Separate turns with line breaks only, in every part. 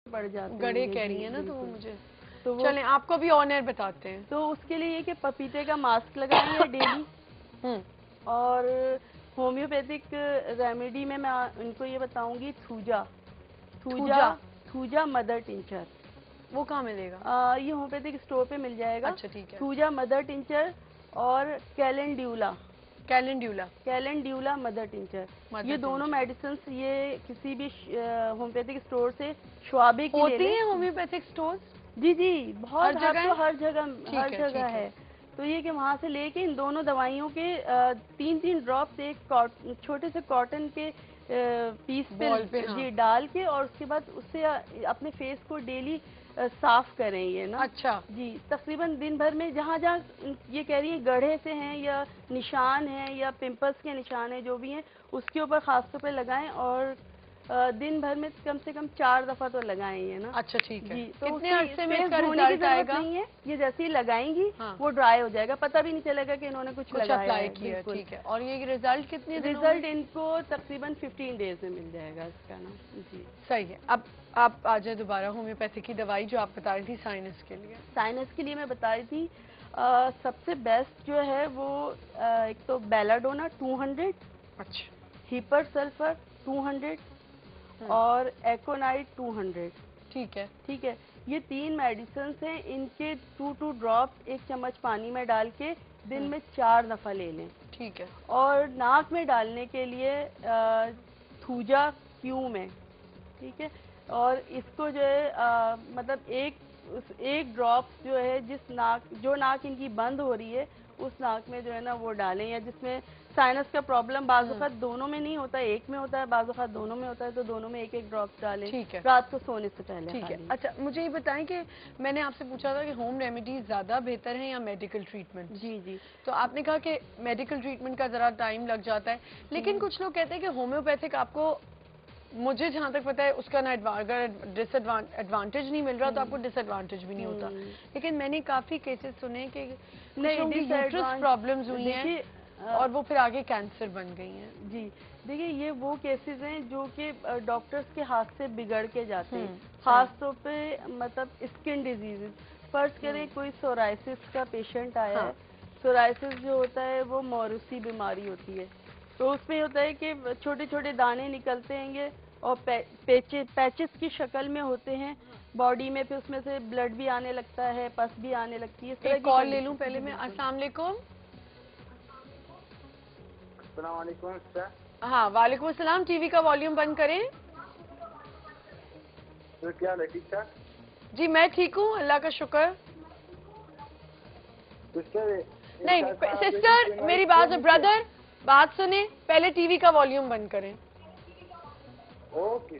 बढ़ जाते हैं।
गड़े कह रही है ना, तो वो मुझे
तो वो
चलें आपको भी ऑनर बताते हैं।
तो उसके लिए ये कि पपीते का मास्क लगाएंगे डेली। और होम्योपैथिक रेमेडी में मैं इनको ये बताऊंगी thuja thuja thuja mother tincture.
वो कहाँ मिलेगा?
ये होम्योपैथिक स्टोर पे मिल जाएगा।
अच्छा ठीक है।
थूजा मदर टिंचर और कैलेंड्यूला मदर टिंचर, ये दोनों मेडिसिन ये किसी भी होम्योपैथिक स्टोर से श्वाबे की
होती है होम्योपैथिक स्टोर?
जी जी, बहुत हर जगह
है।
तो ये कि वहाँ से लेके इन दोनों दवाइयों के 3-3 ड्रॉप्स एक छोटे से कॉटन के पीस पे जी डाल के, और उसके बाद उससे अपने फेस को डेली साफ करें ये ना।
अच्छा
जी, तकरीबन दिन भर में जहाँ जहाँ ये कह रही है गढ़े से हैं या निशान हैं या पिंपल्स के निशान हैं जो भी हैं, उसके ऊपर खास तौर पे लगाएं, और दिन भर में कम से कम 4 दफा तो लगाएंगे ना।
अच्छा ठीक है।
जी, तो
कितने अरसे में इसका
धोने की
रिजल्ट
जरूरत
आएगा?
नहीं है, ये जैसे ही लगाएंगी वो ड्राई हो जाएगा, पता भी नहीं चलेगा कि इन्होंने कुछ लगाया
अप्लाई
है।
किया। ठीक है। और ये रिजल्ट कितने दिनों?
रिजल्ट इनको तकरीबन 15 डेज में मिल जाएगा इसका ना। जी
सही है। अब आप आ जाए दोबारा होम्योपैथी की दवाई जो आप बता रही थी साइनस के लिए।
साइनस के लिए मैं बता रही थी सबसे बेस्ट जो है वो एक तो बेलाडोना 200,
अच्छा,
हिपर सल्फर 200 और एकोनाइट 200।
ठीक है।
ये 3 मेडिसिन हैं, इनके 2 ड्रॉप एक चम्मच पानी में डाल के दिन में 4 दफा ले लें।
ठीक है।
और नाक में डालने के लिए थूजा क्यूम है। ठीक है, और इसको जो है मतलब एक ड्रॉप जो है जो नाक इनकी बंद हो रही है उस नाक में जो है ना वो डालें, या जिसमें साइनस का प्रॉब्लम बाज़-औक़ात दोनों में नहीं होता, एक में होता है, बाज़-औक़ात दोनों में होता है, तो दोनों में एक ड्रॉप डालें। ठीक है, रात को सोने से पहले।
ठीक है। अच्छा, मुझे ये बताएं कि मैंने आपसे पूछा था कि होम रेमेडीज ज़्यादा बेहतर हैं या मेडिकल ट्रीटमेंट? जी, तो आपने कहा कि मेडिकल ट्रीटमेंट का ज़रा टाइम लग जाता है, लेकिन कुछ लोग कहते हैं कि होम्योपैथिक आपको, मुझे जहाँ तक पता है उसका ना एडवांटेज नहीं मिल रहा तो आपको डिसएडवांटेज भी नहीं होता, लेकिन मैंने काफ़ी केसेस सुने कि यूट्रस प्रॉब्लम्स हुई हैं और वो फिर आगे कैंसर बन गई हैं।
जी, देखिए ये वो केसेस हैं जो कि डॉक्टर्स के हाथ से बिगड़ के जाते हैं, खास तौर पे मतलब स्किन डिजीजेस। फर्ज करें कोई सोराइसिस का पेशेंट आया है, सोराइसिस जो होता है वो मौरूसी बीमारी होती है, तो उसमें होता है कि छोटे छोटे दाने निकलते हैं और पैचेस की शक्ल में होते हैं बॉडी में, फिर उसमें से ब्लड भी आने लगता है, पस भी आने लगती है। इस तरह की
कॉल ले लूं पहले मैं। अस्सलाम वालेकुम। हाँ, वालेकुम अस्सलाम। टीवी का वॉल्यूम बंद करें।
तो क्या हाल है, ठीक ठाक?
जी मैं ठीक हूँ, अल्लाह का शुक्र। नहीं सिस्टर, मेरी बात, ब्रदर बात सुने, पहले टीवी का वॉल्यूम बंद करें।
ओके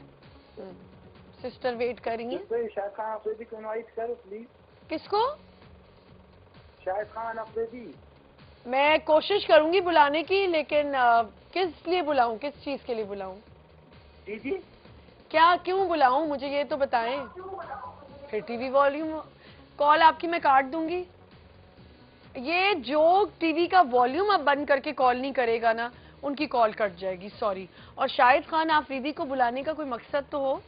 सिस्टर वेट करेंगे।
शाहिद खान अफरीदी को इनवाइट करो प्लीज।
किसको?
शाहिद खान अफरीदी।
मैं कोशिश करूंगी बुलाने की, लेकिन किस लिए बुलाऊं, किस चीज के लिए बुलाऊं?
जी जी,
क्या क्यों बुलाऊं, मुझे ये तो बताएं। फिर टीवी वॉल्यूम, कॉल आपकी मैं काट दूंगी। ये जो टीवी का वॉल्यूम अब बंद करके कॉल नहीं करेगा ना, उनकी कॉल कट जाएगी, सॉरी। और शाहिद खान आफरीदी को बुलाने का कोई मकसद तो हो।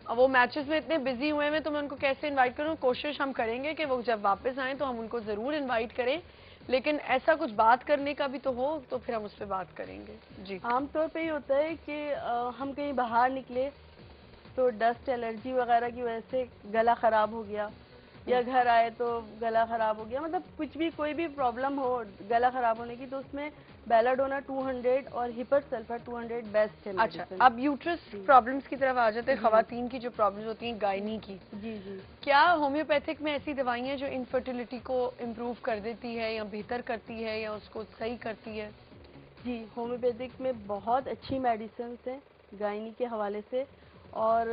अब वो मैचेस में इतने बिजी हुए हैं तो मैं उनको कैसे इनवाइट करूं? कोशिश हम करेंगे कि वो जब वापस आए तो हम उनको जरूर इनवाइट करें, लेकिन ऐसा कुछ बात करने का भी तो हो, तो फिर हम उस पर बात करेंगे। जी,
आमतौर पे ये होता है कि हम कहीं बाहर निकले तो डस्ट एलर्जी वगैरह की वजह से गला खराब हो गया, या घर आए तो गला खराब हो गया, मतलब कुछ भी कोई भी प्रॉब्लम हो गला खराब होने की, तो उसमें बेलाडोना 200 और हिपर सल्फर 200 बेस्ट है।
अच्छा, अब यूट्रस प्रॉब्लम्स की तरफ आ जाते हैं, खवातीन की जो प्रॉब्लम्स होती हैं गायनी की।
जी जी,
क्या होम्योपैथिक में ऐसी दवाइयाँ जो इनफर्टिलिटी को इम्प्रूव कर देती है या बेहतर करती है या उसको सही करती है?
जी, होम्योपैथिक में बहुत अच्छी मेडिसिन हैं गायनी के हवाले से। और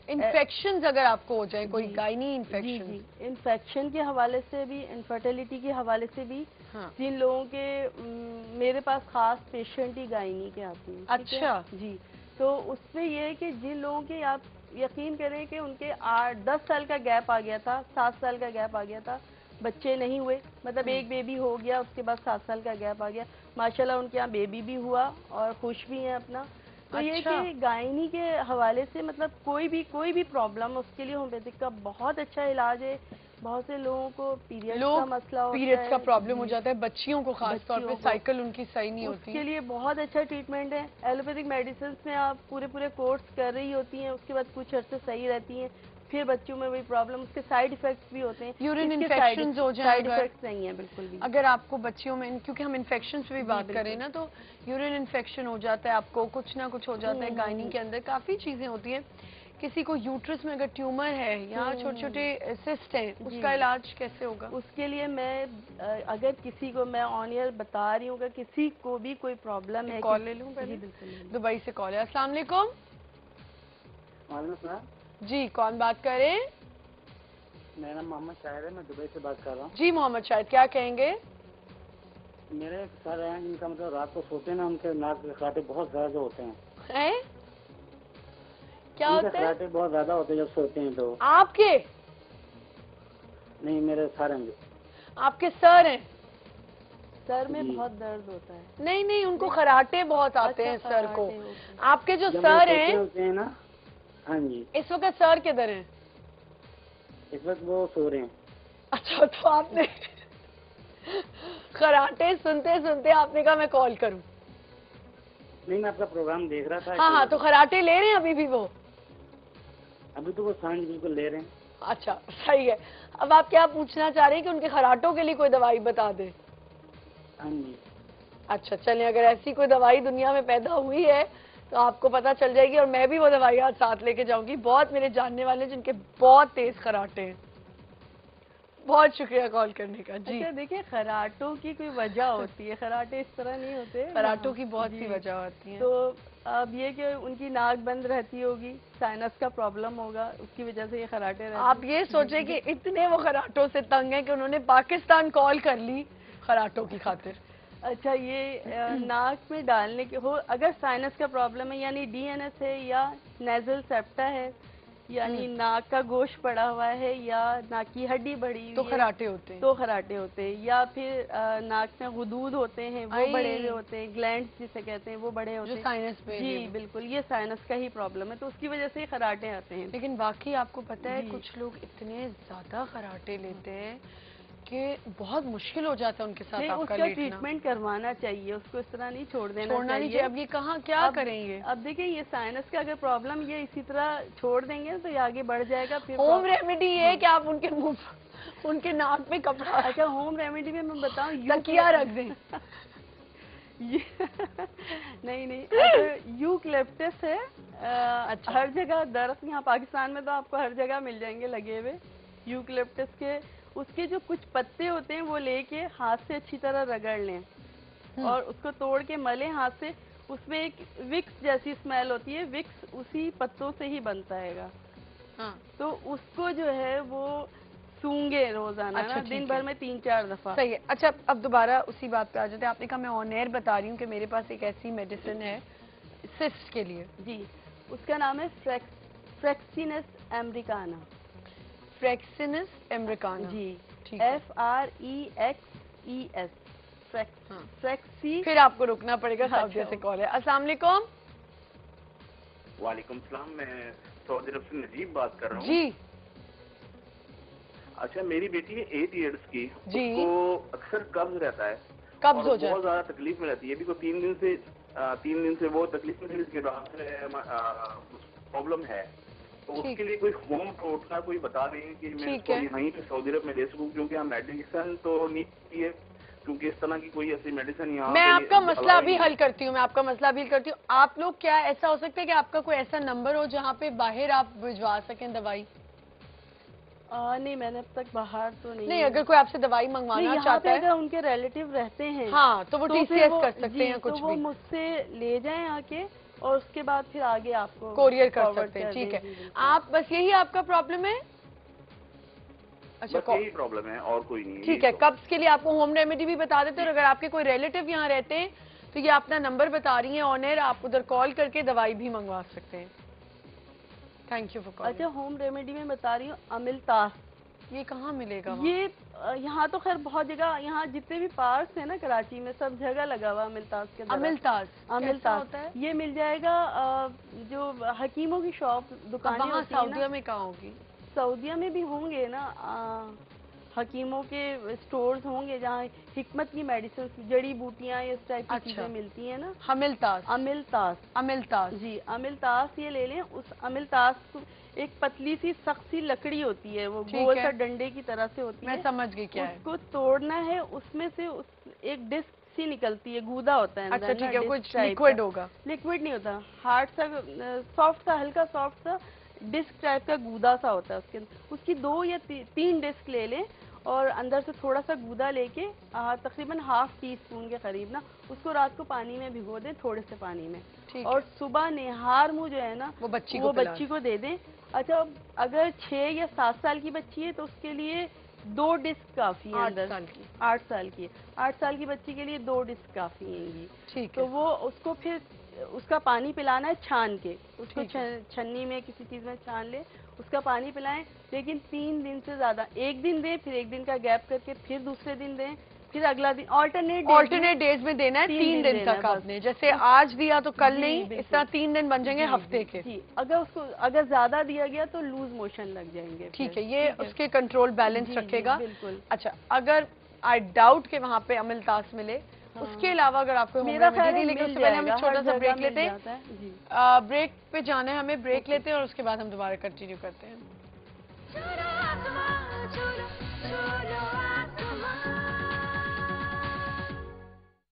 इन्फेक्शंस अगर आपको हो जाए, कोई गायनी इन्फेक्शन,
जी, इन्फेक्शन के हवाले से भी, इनफर्टिलिटी के हवाले से भी, जिन लोगों के मेरे पास खास पेशेंट ही गायनी के आते हैं। अच्छा जी, तो उसमें यह है कि जिन लोगों के, आप यकीन करें कि उनके 8-10 साल का गैप आ गया था, 7 साल का गैप आ गया था, बच्चे नहीं हुए, मतलब एक बेबी हो गया, उसके बाद 7 साल का गैप आ गया, माशाल्लाह उनके यहाँ बेबी भी हुआ और खुश भी हैं अपना। तो ये
अच्छा।
कि गायनी के हवाले से मतलब कोई भी प्रॉब्लम, उसके लिए होम्योपैथिक का बहुत अच्छा इलाज है। बहुत से लोगों को पीरियड्स का मसला होता है,
पीरियड्स का प्रॉब्लम हो जाता है, बच्चियों को खास तौर पे
बच्चियों को।
साइकिल उनकी सही नहीं होती।
उसके लिए बहुत अच्छा ट्रीटमेंट है। एलोपैथिक मेडिसिन में आप पूरे कोर्स कर रही होती हैं, उसके बाद कुछ अर्से सही रहती हैं, फिर बच्चों में वही प्रॉब्लम, उसके साइड इफेक्ट्स भी होते हैं।
यूरिन
इसके
इन्फेक्शंस हो जाए,
साइड
अगर
इफेक्ट्स नहीं है बिल्कुल भी।
अगर आपको बच्चियों में, क्योंकि हम इन्फेक्शन पे भी बात करें ना, तो यूरिन इन्फेक्शन हो जाता है, आपको कुछ ना कुछ हो जाता है, गायनी के अंदर काफी चीजें होती हैं। किसी को यूट्रस में अगर ट्यूमर है या छोटे छोटे सिस्ट हैं, उसका इलाज कैसे होगा?
उसके लिए मैं अगर किसी को, मैं ऑन ईयर बता रही हूँ कि किसी को भी कोई प्रॉब्लम है,
कॉल ले लूं पहले? दुबई से कॉल है। अस्सलाम वालेकुम।
वालेकुम सलाम।
जी, कौन बात कर रहे हैं?
मेरा नाम मोहम्मद शाहिद है, मैं दुबई से बात कर रहा हूँ।
जी मोहम्मद शाहिद, क्या कहेंगे?
मेरे एक सर हैं, इनका मतलब रात को सोते हैं ना, उनके नाक के खराटे बहुत ज्यादा होते हैं।
हैं? क्या
उनके
होता है?
खराटे बहुत ज्यादा होते हैं जब सोते हैं तो।
आपके?
नहीं, मेरे सर हैं जो।
आपके सर हैं?
सर में बहुत दर्द होता है।
नहीं नहीं, उनको खराटे बहुत आते हैं सर को। आपके जो
जब
सर
वो सोते
हैं
होते हैं ना। हाँ जी।
इस वक्त सर किधर हैं?
इस वक्त वो सो रहे हैं।
अच्छा, तो आपने खराटे सुनते सुनते आपने कहा मैं कॉल करूं।
नहीं, मैं आपका प्रोग्राम देख रहा था।
हाँ हाँ, तो खराटे ले रहे हैं अभी भी वो?
अभी तो वो सांझ बिल्कुल ले रहे हैं।
अच्छा, सही है। अब आप क्या पूछना चाह रहे हैं कि उनके खराटों के लिए कोई दवाई बता दें?
हाँ जी।
अच्छा चलिए, अगर ऐसी कोई दवाई दुनिया में पैदा हुई है तो आपको पता चल जाएगी, और मैं भी वो दवाई आज साथ लेके जाऊंगी। बहुत मेरे जानने वाले जिनके बहुत तेज खराटे हैं। बहुत शुक्रिया कॉल करने का। जी।
अच्छा देखिए, खराटों की कोई वजह होती है, खराटे इस तरह नहीं होते।
खराटों की बहुत सी वजह होती है।
तो अब ये कि उनकी नाक बंद रहती होगी, साइनस का प्रॉब्लम होगा, उसकी वजह से ये खराटे रहते हैं।
आप ये सोचे कि इतने वो खराटों से तंग है कि उन्होंने पाकिस्तान कॉल कर ली खराटों की खातिर।
अच्छा, ये नाक में डालने के हो, अगर साइनस का प्रॉब्लम है, यानी डीएनएस है या नेजल सेप्टा है, यानी नाक का गोश्त पड़ा हुआ है या नाक की हड्डी बढ़ी हुई
तो
है,
खराटे होते हैं।
तो खराटे होते हैं। या फिर नाक में गुदूद होते हैं, वो बड़े हुए होते हैं, ग्लैंड्स जिसे कहते हैं, वो बड़े होते
जो
हैं।
साइनस पे
जी बिल्कुल, ये साइनस का ही प्रॉब्लम है, तो उसकी वजह से खराटे आते हैं।
लेकिन बाकी आपको पता है कुछ लोग इतने ज्यादा खराटे लेते हैं कि बहुत मुश्किल हो जाता है उनके साथ आपका
उसका
लेटना।
ट्रीटमेंट करवाना चाहिए, उसको इस तरह नहीं छोड़ना
नहीं चाहिए। अब ये कहाँ क्या करेंगे?
अब देखिए, ये साइनस का अगर प्रॉब्लम ये इसी तरह छोड़ देंगे तो ये आगे बढ़ जाएगा। फिर
होम रेमेडी ये है कि आप उनके मुंह, उनके नाक में कपड़ा,
अच्छा होम रेमेडी में मैं बताऊं,
तकिया रख दें।
नहीं, अच्छा यूकलिप्टस है। अच्छा, हर जगह दरख्त, यहाँ पाकिस्तान में तो आपको हर जगह मिल जाएंगे लगे हुए यूकलिप्टस के। उसके जो कुछ पत्ते होते हैं वो लेके हाथ से अच्छी तरह रगड़ लें और उसको तोड़ के मलें हाथ से। उसमें एक विक्स जैसी स्मेल होती है, विक्स उसी पत्तों से ही बनता है।
हाँ।
तो उसको जो है वो सूंगे रोजाना।
अच्छा,
दिन भर में 3-4 दफा।
सही है। अच्छा, अब दोबारा उसी बात पे आ जाते हैं। आपने कहा मैं ऑन एयर बता रही हूँ कि मेरे पास एक ऐसी मेडिसिन है सिस्ट के लिए।
जी, उसका नाम है फ्रेक्सिनस अमेरिकाना।
फ्रेक्सिनस अमेरिकाना।
जी,
ठीक है।
FREXES फ्रेक्सी।
फिर आपको रुकना पड़ेगा, सऊदी
अच्छा।
से कॉल है। अस्सलाम वालेकुम।
वालेकुम सलाम, मैं सऊदी अरब से नजीब बात कर रहा हूँ।
जी।
अच्छा, मेरी बेटी है 8 इयर्स की।
जी।
उसको अक्सर कब्ज रहता है,
कब्ज हो जाए,
बहुत ज्यादा तकलीफ में रहती है। अभी को 3 दिन से वो तकलीफ में थी, इसके बाद प्रॉब्लम है। तो उसके लिए कोई होम टोटका कोई बता दें कि मैं इसको यहीं पे सऊदी अरब में ले सकूँ, क्योंकि हम मेडिसिन तो नहीं है, क्योंकि इस तरह की कोई ऐसी मेडिसिन यहाँ।
मैं आपका मसला भी हल करती हूँ, आप लोग, क्या ऐसा हो सकता है कि आपका कोई ऐसा नंबर हो जहाँ पे बाहर आप भिजवा सकें दवाई?
नहीं, मैंने अब तक बाहर तो नहीं।
अगर कोई आपसे दवाई मंगवाना चाहता है,
अगर उनके रिलेटिव रहते हैं,
हाँ, तो वो TCS कर सकते हैं कुछ
तो वो
भी।
मुझसे ले जाएं आके, और उसके बाद फिर आगे आपको
कोरियर कर सकते हैं। ठीक है, आप बस यही आपका प्रॉब्लम है?
अच्छा, यही प्रॉब्लम है और कोई नहीं।
ठीक है, कब्ज के लिए आपको होम रेमेडी भी बता देते हैं। और अगर आपके कोई रिलेटिव यहाँ रहते हैं तो ये अपना नंबर बता रही हैं ऑन एयर, आप उधर कॉल करके दवाई भी मंगवा सकते हैं। Thank you for calling.
अच्छा, होम रेमेडी में बता रही हूँ अमिलतास,
ये कहाँ मिलेगा वहाँ?
ये यहाँ तो खैर बहुत जगह, यहाँ जितने भी पार्क्स है ना कराची में, सब जगह लगा हुआ अमिलताज के दरख्त।
अमिलताज
अमिलताज
होता है?
ये मिल जाएगा जो हकीमों की शॉप दुकानें
वहाँ
होती है ना,
सऊदीया में कहाँ होगी?
सऊदीया में भी होंगे ना, हकीमों के स्टोर्स होंगे जहाँ हिकमत की मेडिसिन, जड़ी बूटियाँ, इस टाइप की चीजें मिलती हैं ना।
अमिलताज।
अमिलताज।
अमिलताज
जी, अमिलताज ये ले लें। उस अमिलताज को एक पतली सी सख्त सी लकड़ी होती है, वो गोल सा डंडे की तरह से होती है।
मैं समझ गई क्या है।
उसको तोड़ना है, उसमें से एक डिस्क सी निकलती है, गूदा होता है अंदर।
अच्छा ठीक है, कुछ लिक्विड होगा?
लिक्विड नहीं होता, हार्ड सा, सॉफ्ट सा, हल्का सॉफ्ट सा डिस्क टाइप का गूदा सा होता है उसके अंदर। उसकी 2 या 3 डिस्क ले लें और अंदर से थोड़ा सा गूदा लेके तकरीबन ½ टीस्पून के करीब ना, उसको रात को पानी में भिगो दें, थोड़े से पानी में, और सुबह निहार मुँह जो है ना वो बच्ची को दे दें। अच्छा, अगर 6 या 7 साल की बच्ची है तो उसके लिए 2 डिस्क काफी है।
8 साल की?
8 साल की, 8 साल की बच्ची के लिए 2 डिस्क काफी है।
ठीक है।
तो वो उसको फिर उसका पानी पिलाना है छान के, उसको छन्नी में किसी चीज में छान ले, उसका पानी पिलाएं। लेकिन 3 दिन से ज्यादा, एक दिन दें, फिर एक दिन का गैप करके फिर दूसरे दिन दें, फिर अगला दिन, ऑल्टरनेट
डेज में देना है। 3 दिन तक आपने, जैसे आज दिया तो कल नहीं, इस तरह 3 दिन बन जाएंगे हफ्ते के।
जी, अगर ज्यादा दिया गया तो लूज मोशन लग जाएंगे।
ठीक है, ये उसके कंट्रोल बैलेंस रखेगा।
बिल्कुल।
अच्छा, अगर आई डाउट के वहाँ पे अमिलताज मिले, उसके अलावा अगर आपको
मेरा ख्याल है
लेकिन उससे पहले हम एक छोटा सा ब्रेक लेते हैं। ब्रेक पे जाना है हमें, ब्रेक लेते हैं और उसके बाद हम दोबारा कंटिन्यू करते हैं।